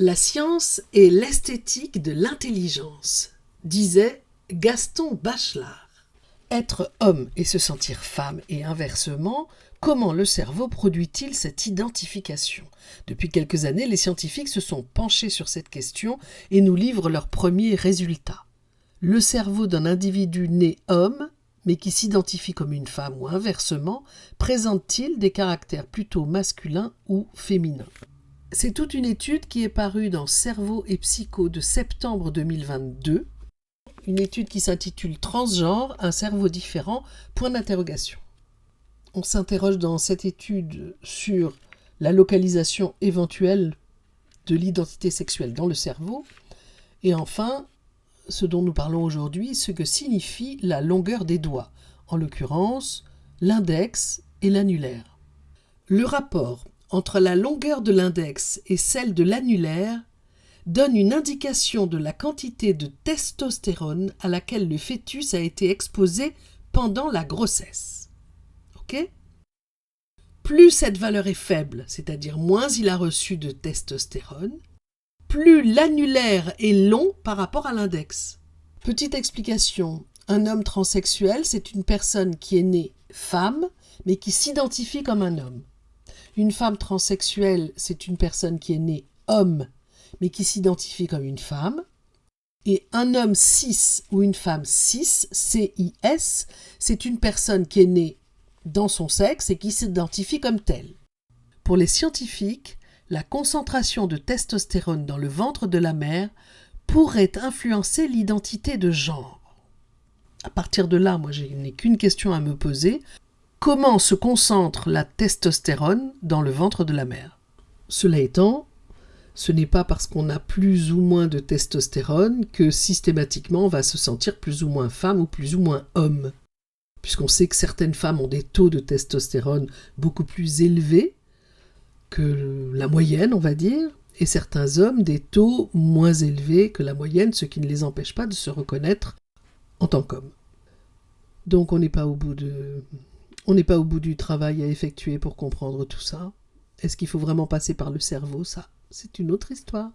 La science est l'esthétique de l'intelligence, disait Gaston Bachelard. Être homme et se sentir femme et inversement, comment le cerveau produit-il cette identification ? Depuis quelques années, les scientifiques se sont penchés sur cette question et nous livrent leurs premiers résultats. Le cerveau d'un individu né homme, mais qui s'identifie comme une femme ou inversement, présente-t-il des caractères plutôt masculins ou féminins ? C'est toute une étude qui est parue dans Cerveau et Psycho de septembre 2022, une étude qui s'intitule « Transgenre, un cerveau différent ?» On s'interroge dans cette étude sur la localisation éventuelle de l'identité sexuelle dans le cerveau, et enfin, ce dont nous parlons aujourd'hui, ce que signifie la longueur des doigts, en l'occurrence l'index et l'annulaire. Le rapport entre la longueur de l'index et celle de l'annulaire donne une indication de la quantité de testostérone à laquelle le fœtus a été exposé pendant la grossesse. Ok ? Plus cette valeur est faible, c'est-à-dire moins il a reçu de testostérone, plus l'annulaire est long par rapport à l'index. Petite explication, un homme transsexuel, c'est une personne qui est née femme, mais qui s'identifie comme un homme. Une femme transsexuelle, c'est une personne qui est née homme, mais qui s'identifie comme une femme. Et un homme cis ou une femme cis, C-I-S, c'est une personne qui est née dans son sexe et qui s'identifie comme telle. Pour les scientifiques, la concentration de testostérone dans le ventre de la mère pourrait influencer l'identité de genre. À partir de là, moi, je n'ai qu'une question à me poser. Comment se concentre la testostérone dans le ventre de la mère ? Cela étant, ce n'est pas parce qu'on a plus ou moins de testostérone que systématiquement on va se sentir plus ou moins femme ou plus ou moins homme. Puisqu'on sait que certaines femmes ont des taux de testostérone beaucoup plus élevés que la moyenne, on va dire, et certains hommes des taux moins élevés que la moyenne, ce qui ne les empêche pas de se reconnaître en tant qu'hommes. Donc on n'est pas au bout du travail à effectuer pour comprendre tout ça. Est-ce qu'il faut vraiment passer par le cerveau ? Ça, c'est une autre histoire.